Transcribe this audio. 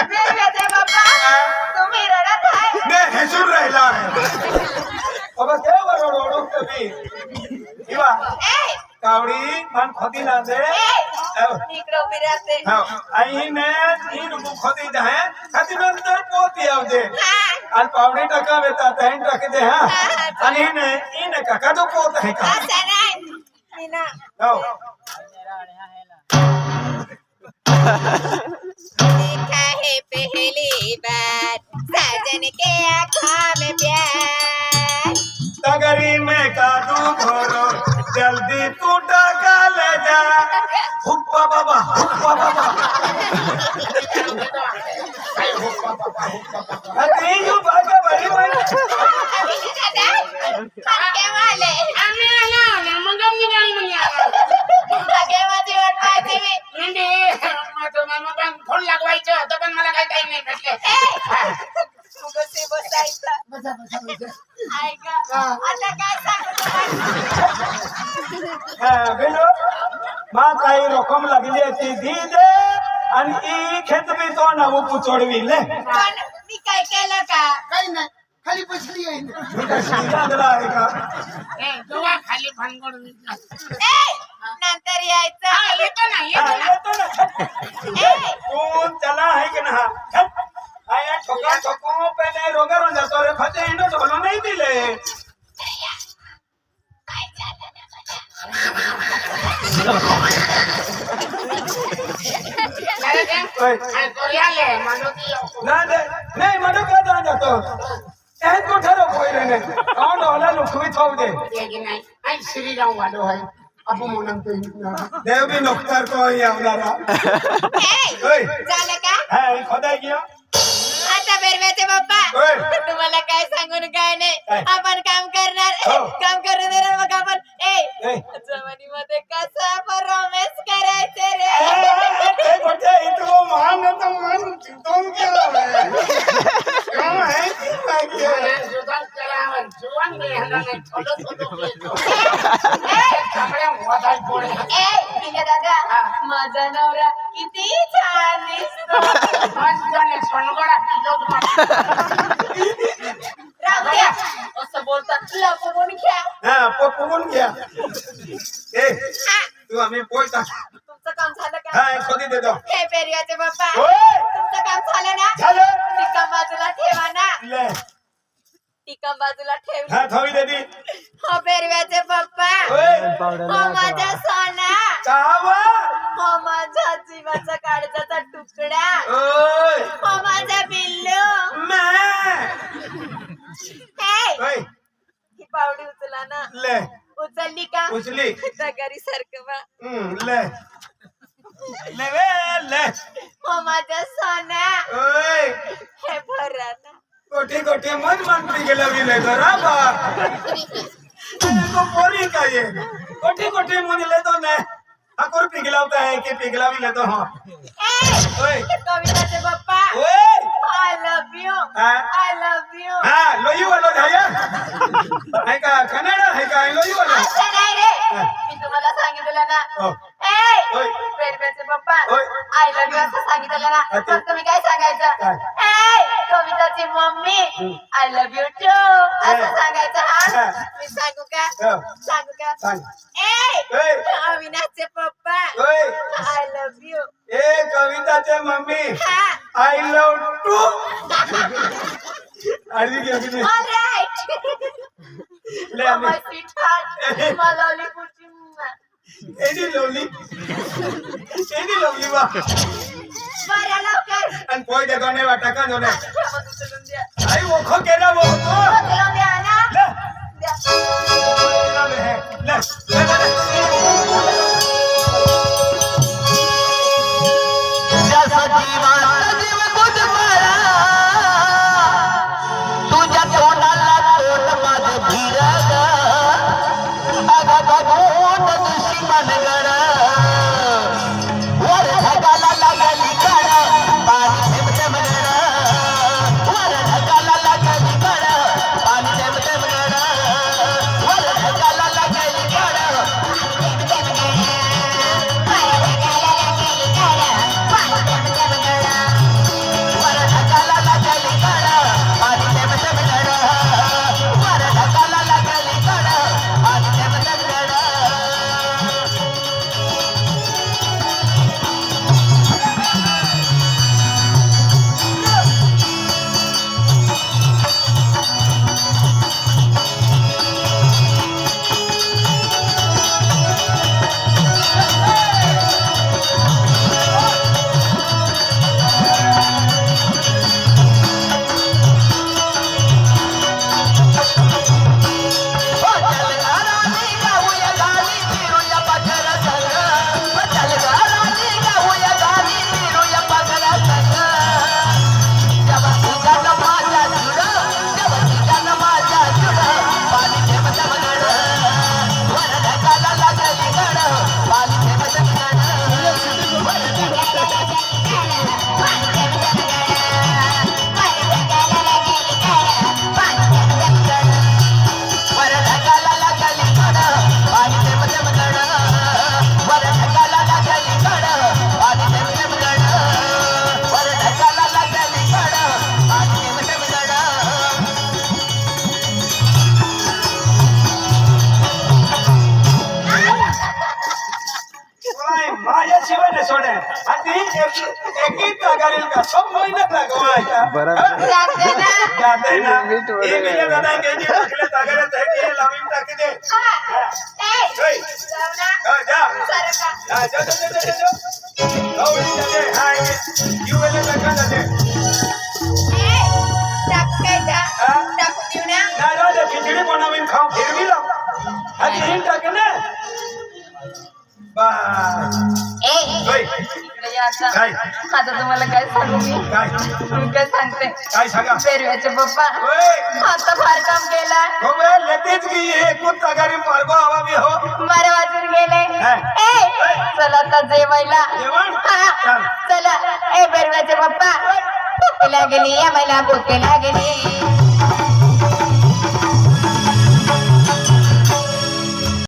बेरवेचे बाप्पा तुम्ही रडत आहे नाही हसून राहिला आहे बाबा केव्हा रडू तुम्ही किंवा ए कावडी मन खोदी ना दे इकडे उभी राहते आई ने तीन रुपये खोदी दे खाती नंतर पोती आव दे आणि पावडी टाका वेता तैन टाक दे हा आणि ने इन काका तो पोत है का असं नाही मीना हो देखा है पहली बार साजन के आँखों में प्यार तगरी में कादू भरो जल्दी तू टाका ले जा हुप्पा बाबा अरे यू बाबा बड़ी बड़ी हलके वाले आम्ही आलो मग आम्ही गाडी म्हणे हलके वाली वाट पाहिजे मी नाही फोन लागवायचं होतं पण मला काही टाइम नाही भेटले उगाच बसायचं ऐका आता काय सांगू बेलो मा काही रक्कम लागली ती दी दे आणि ई खेत मी तो नाव पुचोडवी ले पण मी काय केलं का काही नाही खाली बसली आहे लागला आहे का तेव्हा खाली भानगड नंतर यायचं येतो ना येतो ना तू चला आहे की ना आया ठोका ठोको पहले रोगा रो जातो रे फते इंडो ढोलो नहीं दिले काय झालं ना नहीं मनो का जा जातो ऐ को ठरो कोई रे कौन होला लुखवी छाव दे श्री राम वालो है अबू मोनम तो देव भी नोकर को यावनारा ओय झालं का हाय खोदाय गया आता बेरवेचे बाप्पा ओय तुम्हाला काय सांगून काय नाही काय? आपण काम करणार हो. काम करू देणार मग आपण ए जवानीमध्ये कसं आपण रोमॅन्स करायचे रे ए गोटे इतो मान तो मान चिंतन केला काम है दादा माझा नवरा किती छान दिसतो राहू द्या असं बोलतात लपवून घ्या हां पप्पून घ्या ए तू आम्ही पोयता तुमचं काम झालं का हां खोदी दे दो हे पेरियाचे बाप्पा ओय तुमचं काम झालं ना झालं टिका बाजूला ठेवा ना ले टिका बाजूला ठेव हां थोडी दे दी हो पेरव्याचे पप्पा ओय हो माझा सोना चावा हो माझा जीवाचा काळजाचा तुकडा ओय हो माझा बिल्लू मैं हे ओय ही पावडी उचला ना ले उचलली का उचली तगारी सरकवा ले ले वे ले हो माझा सोना ओय हे भरा ना कोठी कोठी मन मंत्री गेला विले बा तो पोरी का ये कोठी कोठी मन ले तो ने अकोर पिघलावता है कि पिघला भी ले तो हां ओए कविताचे पप्पा ओए आय लव यू हाँ? आय लव यू हां लोई वाला झाया है का कन्नड है का लोई वाला असं नाही रे मी तुम्हाला सांगितलं ना ओ ए ओय पेरपेचे पप्पा ओय आय लव्ह यू असं सांगितलं ना अच्छा. मग तुम्ही काय सांगायचं ए कविताची mummy I love you too असं सांगायचं हा हा. मी सांगू का हो. सांगू का सांग ए ओय अविनाशचे पप्पा ओय आय लव्ह यू ए कविताचे मम्मी हा आई लव टू आरती घ्या की नाही? ऑलराइट ले आम्ही माय स्वीटहार्ट मला लिपुची एडी लवली बा बरं लवकर आणि पोय देतो नाही वाटा का दोने मग उचलून द्या आई वो खो केला वो तो उचलून द्या ना ले द्या आधी एक तगारील का सब महिन्यात लागवायचा जाते ना जाते ना हे गेले दादा गेली टाकले तगाऱ्यात हे के लावून टाकी दे ए, जाऊ ना. जा सरका. जा गौरी जाते हाय यू वेले टाका जाते ए, टाकू काय जा? हा? टाकून देऊ ना? ना राजा खिचडी बनवून खाऊ फिरवी लाव आधी हे टाक ना बस ए, होय इकडे या आता. काय आता तुम्हाला काय सांगू काय मी काय सांगते काय सांगा पेरव्याचे पप्पा होय आता फार काम केलं हो बे लेतेच की हे कोण तगारी मार्गो हवा बी हो बरं वाजून गेले हा. ए चला आता जेवायला जेवण हा, चल चला ए पेरव्याचे पप्पा भुकेला गेली या मला भुकेला गेली